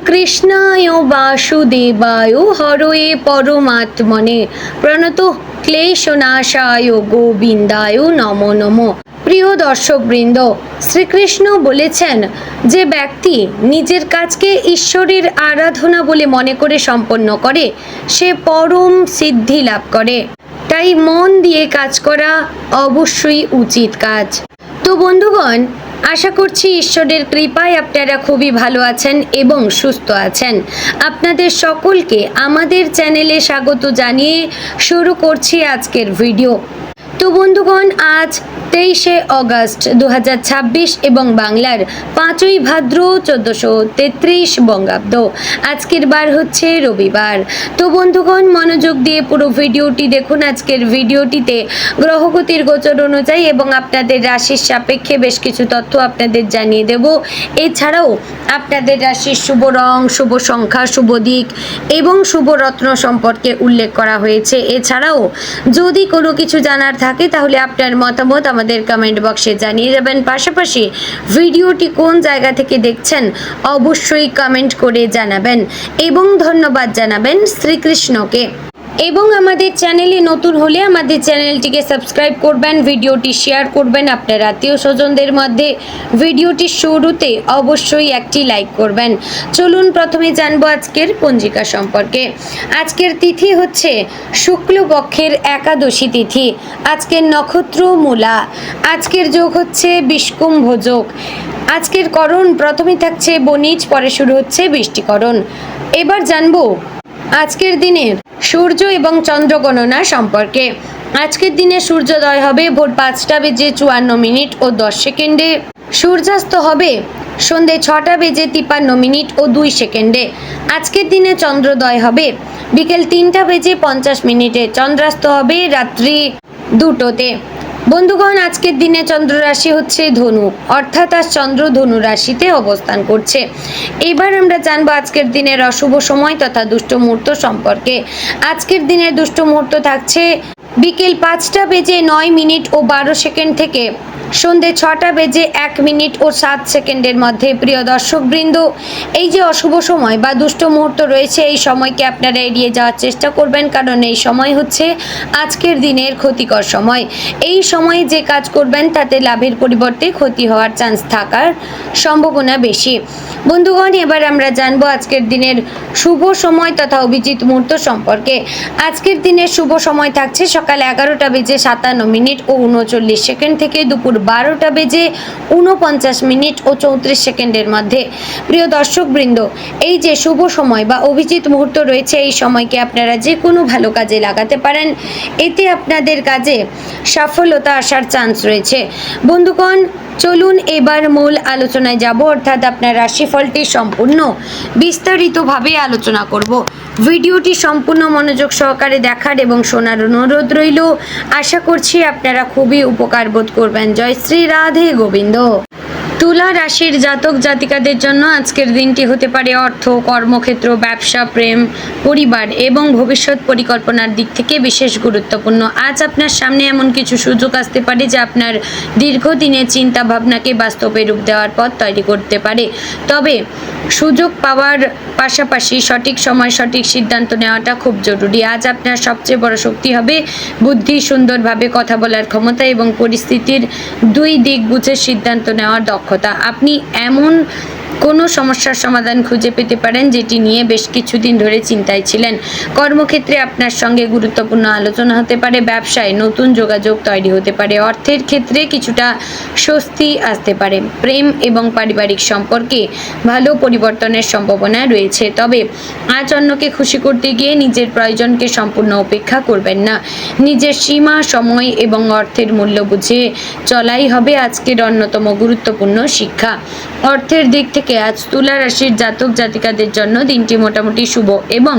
কৃষ্ণায় বাসুদেবায় হরয়ে পরমাত্মনে প্রণত ক্লেশনাশায় গোবিন্দায় নমো নমঃ। প্রিয় দর্শকবৃন্দ, শ্রীকৃষ্ণ বলেছেন যে ব্যক্তি নিজের কাজকে ঈশ্বরের আরাধনা বলে মনে করে সম্পন্ন করে সে পরম সিদ্ধি লাভ করে। তাই মন দিয়ে কাজ করা অবশ্যই উচিত কাজ। তো বন্ধুগণ, আশা করছি ঈশ্বরের কৃপায় আপনারা খুবই ভালো আছেন এবং সুস্থ আছেন। আপনাদের সকলকে আমাদের চ্যানেলে স্বাগত জানিয়ে শুরু করছি আজকের ভিডিও। তো বন্ধুগণ, আজ 23শে অগস্ট 2026 এবং বাংলার 5ই ভাদ্র 1433 বঙ্গাব্দ। আজকের বার হচ্ছে রবিবার। তো বন্ধুগণ, মনোযোগ দিয়ে পুরো ভিডিওটি দেখুন। আজকের ভিডিওটিতে গ্রহগতির গোচর অনুযায়ী এবং আপনাদের রাশির সাপেক্ষে বেশ কিছু তথ্য আপনাদের জানিয়ে দেব। এছাড়াও আপনাদের রাশির শুভ রং, শুভ সংখ্যা, শুভ দিক এবং শুভ রত্ন সম্পর্কে উল্লেখ করা হয়েছে। এছাড়াও যদি কোনো কিছু জানার থাকে তাহলে আপনার মতামত আমাদের কমেন্ট বক্সে জানিয়ে যাবেন। পাশাপাশি ভিডিওটি কোন জায়গা থেকে দেখছেন অবশ্যই কমেন্ট করে জানাবেন এবং ধন্যবাদ জানাবেন শ্রীকৃষ্ণকে। এবং আমাদের চ্যানেলে নতুন হলে আমাদের চ্যানেলটিকে সাবস্ক্রাইব করবেন, ভিডিওটি শেয়ার করবেন আপনার আত্মীয় স্বজনদের মধ্যে। ভিডিওটির শুরুতে অবশ্যই একটি লাইক করবেন। চলুন প্রথমে জানবো আজকের পঞ্জিকা সম্পর্কে। আজকের তিথি হচ্ছে শুক্লপক্ষের একাদশী তিথি। আজকের নক্ষত্র মূলা। আজকের যোগ হচ্ছে বিষকুম্ভ যোগ। আজকের করণ প্রথমে থাকছে বণিজ, পরে শুরু হচ্ছে বৃষ্টিকরণ। এবার জানবো আজকের দিনের সূর্য এবং চন্দ্র গণনা সম্পর্কে। আজকের দিনে সূর্যোদয় হবে ভোর 5:54 ও 10 সেকেন্ডে। সূর্যাস্ত হবে সন্ধে 6:53 ও 2 সেকেন্ডে। আজকের দিনে চন্দ্রোদয় হবে বিকেল 3:50 চন্দ্রাস্ত হবে রাত্রি 2টোতে। বন্ধুগণ, আজকের দিনে চন্দ্র রাশি হচ্ছে ধনু, অর্থাৎ আজ চন্দ্র ধনু রাশিতে অবস্থান করছে। এবার আমরা জানবো আজকের দিনের অশুভ সময় তথা দুষ্ট মুহূর্ত সম্পর্কে। আজকের দিনের দুষ্ট মুহূর্ত থাকছে বিকেল 5:09 ও 12 সেকেন্ড থেকে সন্ধে 6:01 ও 7 সেকেন্ডের মধ্যে। প্রিয় দর্শকবৃন্দ, এই যে অশুভ সময় বা দুষ্ট মুহূর্ত রয়েছে, এই সময়কে আপনারা এড়িয়ে যাওয়ার চেষ্টা করবেন, কারণ এই সময় হচ্ছে আজকের দিনের ক্ষতিকর সময়। এই সময়ে যে কাজ করবেন তাতে লাভের পরিবর্তে ক্ষতি হওয়ার চান্স থাকার সম্ভাবনা বেশি। বন্ধুগণ, এবার আমরা জানবো আজকের দিনের শুভ সময় তথা অভিজিৎ মুহূর্ত সম্পর্কে। আজকের দিনের শুভ সময় থাকছে সকাল 11:57 ও 39 সেকেন্ড থেকে দুপুর 12:49 ও 34 সেকেন্ডের মধ্যে। প্রিয় দর্শকবৃন্দ, এই যে শুভ সময় বা অভিজিৎ মুহূর্ত রয়েছে, এই সময়কে আপনারা যে কোনো ভালো কাজে লাগাতে পারেন। এতে আপনাদের কাজে সফলতা আসার চান্স রয়েছে। বন্ধুগণ, চলুন এবার মূল আলোচনায় যাব, অর্থাৎ আপনার রাশিফলটি সম্পূর্ণ বিস্তারিতভাবে আলোচনা করব। ভিডিওটি সম্পূর্ণ মনোযোগ সহকারে দেখার এবং শোনার অনুরোধ রইল। আশা করছি আপনারা খুবই উপকার বোধ করবেন। জয় শ্রী রাধে গোবিন্দ। তুলা রাশির জাতক জাতিকাদের জন্য আজকের দিনটি হতে পারে অর্থ, কর্মক্ষেত্র, ব্যবসা, প্রেম, পরিবার এবং ভবিষ্যৎ পরিকল্পনার দিক থেকে বিশেষ গুরুত্বপূর্ণ। আজ আপনার সামনে এমন কিছু সুযোগ আসতে পারে যা আপনার দীর্ঘদিনের চিন্তা ভাবনাকে বাস্তবে রূপ দেওয়ার পথ তৈরি করতে পারে। তবে সুযোগ পাওয়ার পাশাপাশি সঠিক সময় সঠিক সিদ্ধান্ত নেওয়াটা খুব জরুরি। আজ আপনার সবচেয়ে বড় শক্তি হবে বুদ্ধি, সুন্দরভাবে কথা বলার ক্ষমতা এবং পরিস্থিতির দুই দিক বুঝে সিদ্ধান্ত নেওয়ার দক্ষতা। আপনি এমন কোনো সমস্যার সমাধান খুঁজে পেতে পারেন যেটি নিয়ে বেশ কিছুদিন ধরে চিন্তায় ছিলেন। কর্মক্ষেত্রে আপনার সঙ্গে গুরুত্বপূর্ণ আলোচনা হতে পারে। ব্যবসায় নতুন যোগাযোগ তৈরি হতে পারে। অর্থের ক্ষেত্রে কিছুটা স্বস্তি আসতে পারে। প্রেম এবং পারিবারিক সম্পর্কে ভালো পরিবর্তনের সম্ভাবনা রয়েছে। তবে আজ অন্যকে খুশি করতে গিয়ে নিজের প্রয়োজনকে সম্পূর্ণ উপেক্ষা করবেন না। নিজের সীমা, সময় এবং অর্থের মূল্য বুঝে চলাই হবে আজকের অন্যতম গুরুত্বপূর্ণ শিক্ষা। অর্থের দিক থেকে আজ তুলা রাশির জাতক জাতিকাদের জন্য দিনটি মোটামুটি শুভ এবং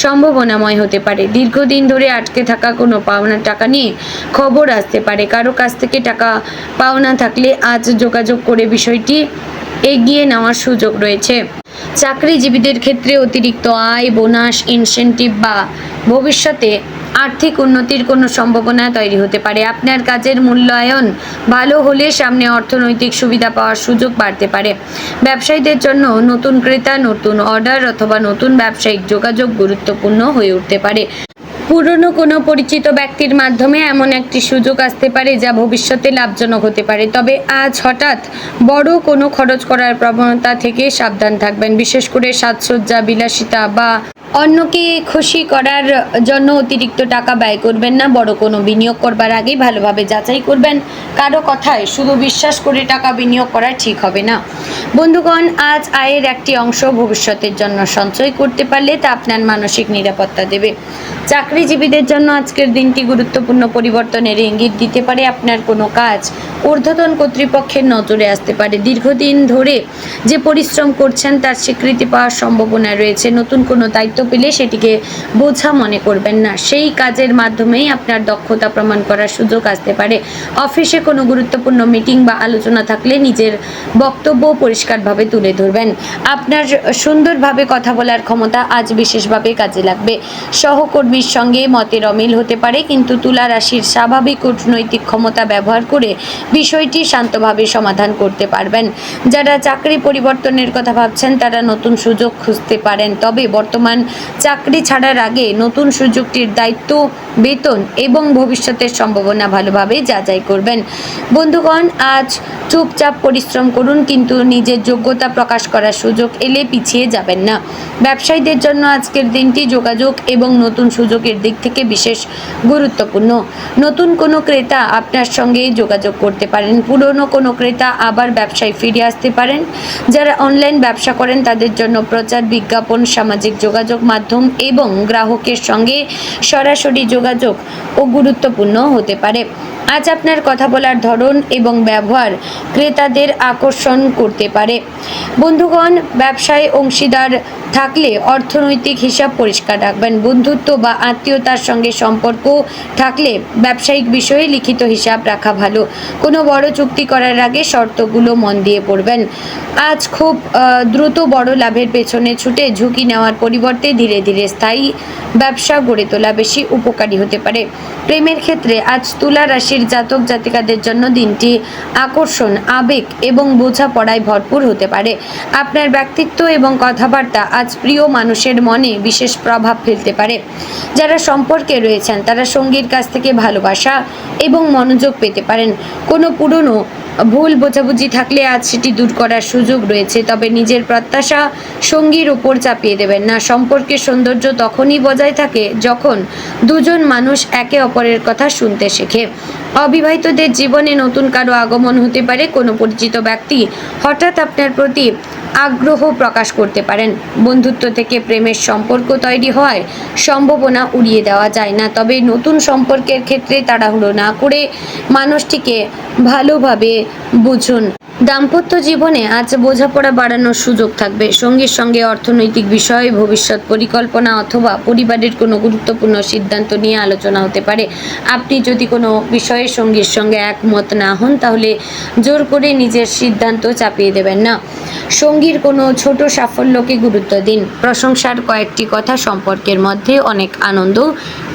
সম্ভাবনাময় হতে পারে। দীর্ঘদিন ধরে আটকে থাকা কোনো পাওনা টাকা নিয়ে খবর আসতে পারে। কারো কাছ থেকে টাকা পাওনা থাকলে আজ যোগাযোগ করে বিষয়টি এগিয়ে নেওয়ার সুযোগ রয়েছে। চাকরিজীবীদের ক্ষেত্রে অতিরিক্ত আয়, বোনাস, ইনসেন্টিভ বা ভবিষ্যতে আর্থিক উন্নতির কোনো সম্ভাবনা তৈরি হতে পারে। আপনার কাজের মূল্যায়ন ভালো হলে সামনে অর্থনৈতিক সুবিধা পাওয়ার সুযোগ বাড়তে পারে। ব্যবসায়ীদের জন্য নতুন ক্রেতা, নতুন অর্ডার অথবা নতুন ব্যবসায়িক যোগাযোগ গুরুত্বপূর্ণ হয়ে উঠতে পারে। পুরনো কোনো পরিচিত ব্যক্তির মাধ্যমে এমন একটি সুযোগ আসতে পারে যা ভবিষ্যতে লাভজনক হতে পারে। তবে আজ হঠাৎ বড় কোনো খরচ করার প্রবণতা থেকে সাবধান থাকবেন। বিশেষ করে সাজসজ্জা, বিলাসিতা বা অন্যকে খুশি করার জন্য অতিরিক্ত টাকা ব্যয় করবেন না। বড় কোনো বিনিয়োগ করবার আগেই ভালোভাবে যাচাই করবেন। কারো কথায় শুধু বিশ্বাস করে টাকা বিনিয়োগ করা ঠিক হবে না। বন্ধুগণ, আজ আয়ের একটি অংশ ভবিষ্যতের জন্য সঞ্চয় করতে পারলে তা আপনার মানসিক নিরাপত্তা দেবে। চাকরিজীবীদের জন্য আজকের দিনটি গুরুত্বপূর্ণ পরিবর্তনের ইঙ্গিত দিতে পারে। আপনার কোনো কাজ ঊর্ধ্বতন কর্তৃপক্ষের নজরে আসতে পারে। দীর্ঘদিন ধরে যে পরিশ্রম করছেন তার স্বীকৃতি পাওয়ার সম্ভাবনা রয়েছে। নতুন কোনো দায়িত্ব পেলে সেটিকে বোঝা মনে করবেন না। সেই কাজের মাধ্যমেই আপনার দক্ষতা প্রমাণ করার সুযোগ আসতে পারে। অফিসে কোনো গুরুত্বপূর্ণ মিটিং বা আলোচনা থাকলে নিজের বক্তব্য পরিষ্কারভাবে তুলে ধরবেন। আপনার সুন্দরভাবে কথা বলার ক্ষমতা আজ বিশেষভাবে কাজে লাগবে। সহকর্মীর সঙ্গে মতের অমিল হতে পারে, কিন্তু তুলা রাশির স্বাভাবিক কূটনৈতিক ক্ষমতা ব্যবহার করে বিষয়টি শান্তভাবে সমাধান করতে পারবেন। যারা চাকরি পরিবর্তনের কথা ভাবছেন তারা নতুন সুযোগ খুঁজতে পারেন। তবে বর্তমান চাকরি ছাড়ার আগে নতুন সুযোগটির দায়িত্ব, বেতন এবং ভবিষ্যতের সম্ভাবনা ভালোভাবে যাচাই করবেন। বন্ধুগণ, আজ চুপচাপ পরিশ্রম করুন, কিন্তু নিজের যোগ্যতা প্রকাশ করার সুযোগ এলে পিছিয়ে যাবেন না। ব্যবসায়ীদের জন্য আজকের দিনটি যোগাযোগ এবং নতুন সুযোগের দিক থেকে বিশেষ গুরুত্বপূর্ণ। নতুন কোনো ক্রেতা আপনার সঙ্গে যোগাযোগ করতে পারেন। পুরনো কোনো ক্রেতা আবার ব্যবসায় ফিরে আসতে পারেন। যারা অনলাইন ব্যবসা করেন তাদের জন্য প্রচার, বিজ্ঞাপন, সামাজিক যোগাযোগ মাধ্যম এবং গ্রাহকের সঙ্গে সরাসরি যোগাযোগ ও গুরুত্বপূর্ণ হতে পারে। আজ আপনার কথা বলার ধরন এবং ব্যবহার ক্রেতাদের আকর্ষণ করতে পারে। বন্ধুগণ, ব্যবসায় অংশীদার থাকলে অর্থনৈতিক হিসাব পরিষ্কার রাখবেন। বন্ধুত্ব বা আত্মীয়তার সঙ্গে সম্পর্ক থাকলে ব্যবসায়িক বিষয়ে লিখিত হিসাব রাখা ভালো। কোনো বড় চুক্তি করার আগে শর্তগুলো মন দিয়ে পড়বেন। আজ খুব দ্রুত বড় লাভের পেছনে ছুটে ঝুঁকি নেওয়ার পরিবর্তে ধীরে ধীরে স্থায়ী ব্যবসা গড়ে তোলা বেশি উপকারী হতে পারে। প্রেমের ক্ষেত্রে আজ তুলা রাশির জাতক জাতিকাদের জন্য দিনটি আকর্ষণ, আবেগ এবং বোঝাপড়ায় ভরপুর হতে পারে। আপনার ব্যক্তিত্ব এবং কথাবার্তা আজ প্রিয় মানুষের মনে বিশেষ প্রভাব ফেলতে পারে। যারা সম্পর্কে রয়েছেন তারা সঙ্গীর কাছ থেকে ভালোবাসা এবং মনোযোগ পেতে পারেন। কোনো পুরনো ভুল বোঝাবুঝি থাকলে আজ সেটি দূর করার সুযোগ রয়েছে। তবে নিজের প্রত্যাশা সঙ্গীর ওপর চাপিয়ে দেবেন না। সম্পর্কের সৌন্দর্য তখনই বজায় থাকে যখন দুজন মানুষ একে অপরের কথা শুনতে শেখে। অবিবাহিতদের জীবনে নতুন কারো আগমন হতে পারে। কোনো পরিচিত ব্যক্তি হঠাৎ আপনার প্রতি আগ্রহ প্রকাশ করতে পারেন। বন্ধুত্ব থেকে প্রেমের সম্পর্ক তৈরি হয় সম্ভাবনা উড়িয়ে দেওয়া যায় না। তবে নতুন সম্পর্কের ক্ষেত্রে তাড়াহুড়ো না করে মানুষটিকে ভালোভাবে বুঝুন। দাম্পত্য জীবনে আজ বোঝাপড়া বাড়ানোর সুযোগ থাকবে। সঙ্গীর সঙ্গে অর্থনৈতিক বিষয়ে, ভবিষ্যৎ পরিকল্পনা অথবা পরিবারের কোনো গুরুত্বপূর্ণ সিদ্ধান্ত নিয়ে আলোচনা হতে পারে। আপনি যদি কোনো বিষয়ে সঙ্গীর সঙ্গে একমত না হন তাহলে জোর করে নিজের সিদ্ধান্ত চাপিয়ে দেবেন না। সঙ্গীর কোনো ছোট সাফল্যকে গুরুত্ব দিন। প্রশংসার কয়েকটি কথা সম্পর্কের মধ্যে অনেক আনন্দ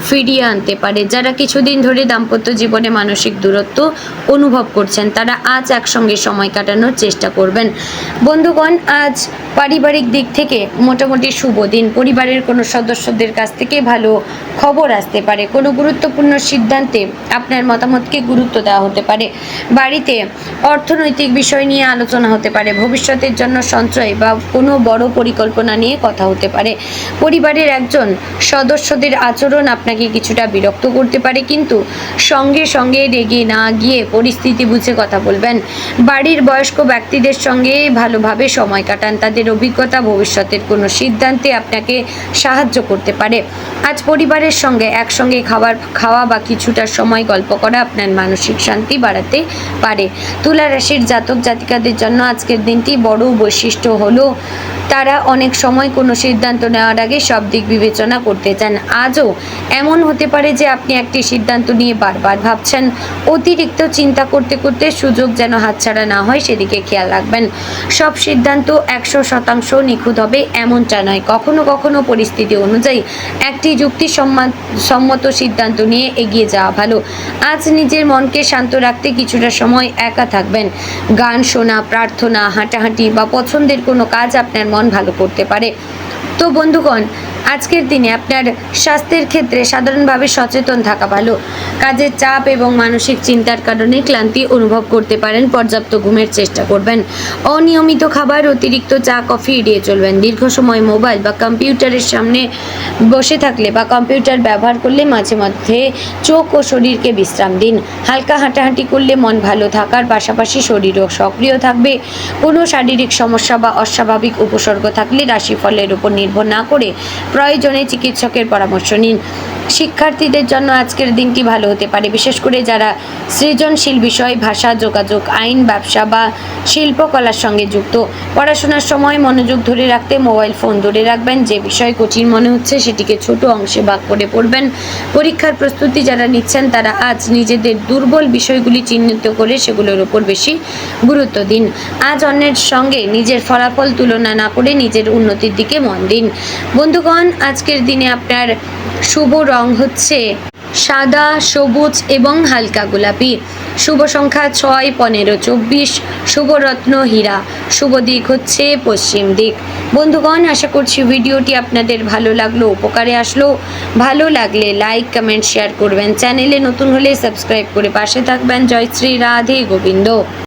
ফিরিয়ে আনতে পারে। যারা কিছুদিন ধরে দাম্পত্য জীবনে মানসিক দূরত্ব অনুভব করছেন তারা আজ একসঙ্গে সময় কাটানোর চেষ্টা করবেন। বন্ধুগণ, আজ পারিবারিক দিক থেকে মোটামুটি শুভ দিন। পরিবারের কোনো সদস্যদের কাছ থেকে ভালো খবর আসতে পারে। কোনো গুরুত্বপূর্ণ সিদ্ধান্তে আপনার মতামতকে গুরুত্ব দেওয়া হতে পারে। বাড়িতে অর্থনৈতিক বিষয় নিয়ে আলোচনা হতে পারে। ভবিষ্যতের জন্য সঞ্চয় বা কোনো বড় পরিকল্পনা নিয়ে কথা হতে পারে। পরিবারের একজন সদস্যদের আচরণ আপনাকে কিছুটা বিরক্ত করতে পারে, কিন্তু সঙ্গে সঙ্গে রেগে না গিয়ে পরিস্থিতি বুঝে কথা বলবেন। বাড়ির বয়স্ক ব্যক্তিদের সঙ্গে ভালোভাবে সময় কাটান। তাদের অভিজ্ঞতা ভবিষ্যতের কোনো সিদ্ধান্তে আপনাকে সাহায্য করতে পারে। আজ পরিবারের সঙ্গে একসঙ্গে খাওয়া বা কিছুটা সময় গল্প করা আপনার মানসিক শান্তি বাড়াতে পারে। তুলা রাশির জাতক জাতিকাদের জন্য আজকের দিনটি বড় বৈশিষ্ট্য হলো তারা অনেক সময় কোনো সিদ্ধান্ত নেওয়ার আগে সব দিক বিবেচনা করতে চান। আজও এমন হতে পারে যে আপনি একটি সিদ্ধান্ত নিয়ে বারবার ভাবছেন। অতিরিক্ত চিন্তা করতে করতে সুযোগ যেন হাতছাড়া না হয় সেদিকে খেয়াল রাখবেন। সব সিদ্ধান্ত 100% নিখুঁত হবে এমনটা নয়। কখনো কখনো পরিস্থিতি অনুযায়ী একটি যুক্তিসম্মত সিদ্ধান্ত নিয়ে এগিয়ে যাওয়া ভালো। আজ নিজের মনকে শান্ত রাখতে কিছুটা সময় একা থাকবেন। গান শোনা, প্রার্থনা, হাঁটাহাঁটি বা পছন্দের কোনো কাজ আপনার মন ভালো করতে পারে। তো বন্ধুগণ, আজকের দিনে আপনার স্বাস্থ্যের ক্ষেত্রে সাধারণভাবে সচেতন থাকা ভালো। কাজের চাপ এবং মানসিক চিন্তার কারণে ক্লান্তি অনুভব করতে পারেন। পর্যাপ্ত ঘুমের চেষ্টা করবেন। অনিয়মিত খাবার, অতিরিক্ত চা কফি এড়িয়ে চলবেন। দীর্ঘ সময় মোবাইল বা কম্পিউটারের সামনে বসে থাকলে বা কম্পিউটার ব্যবহার করলে মাঝে মধ্যে চোখ ও শরীরকে বিশ্রাম দিন। হালকা হাঁটাহাঁটি করলে মন ভালো থাকার পাশাপাশি শরীরও সক্রিয় থাকবে। কোনো শারীরিক সমস্যা বা অস্বাভাবিক উপসর্গ থাকলে রাশিফলের উপর নির্ভর না করে প্রয়োজনে চিকিৎসকের পরামর্শ নিন। শিক্ষার্থীদের জন্য আজকের দিনটি ভালো হতে পারে, বিশেষ করে যারা সৃজনশীল বিষয়, ভাষা, যোগাযোগ, আইন, ব্যবসা বা শিল্পকলার সঙ্গে যুক্ত। পড়াশোনার সময় মনোযোগ ধরে রাখতে মোবাইল ফোন দূরে রাখবেন। যে বিষয় কঠিন মনে হচ্ছে সেটিকে ছোট অংশে ভাগ করে পড়বেন। পরীক্ষার প্রস্তুতি যারা নিচ্ছেন তারা আজ নিজেদের দুর্বল বিষয়গুলি চিহ্নিত করে সেগুলোর উপর বেশি গুরুত্ব দিন। আজ অন্যের সঙ্গে নিজের ফলাফল তুলনা না করে নিজের উন্নতির দিকে মন দিন। বন্ধুগণ, আজকের দিনে আপনার শুভ রং হচ্ছে সাদা, সবুজ এবং হালকা গোলাপি। শুভ সংখ্যা 6, 15, 24। শুভ রত্ন হীরা। শুভ দিক হচ্ছে পশ্চিম দিক। বন্ধুগণ, আশা করছি ভিডিওটি আপনাদের ভালো লাগলো, উপকারে আসলো। ভালো লাগলে লাইক, কমেন্ট, শেয়ার করবেন। চ্যানেলে নতুন হলে সাবস্ক্রাইব করে পাশে থাকবেন। জয় শ্রী রাধে গোবিন্দ।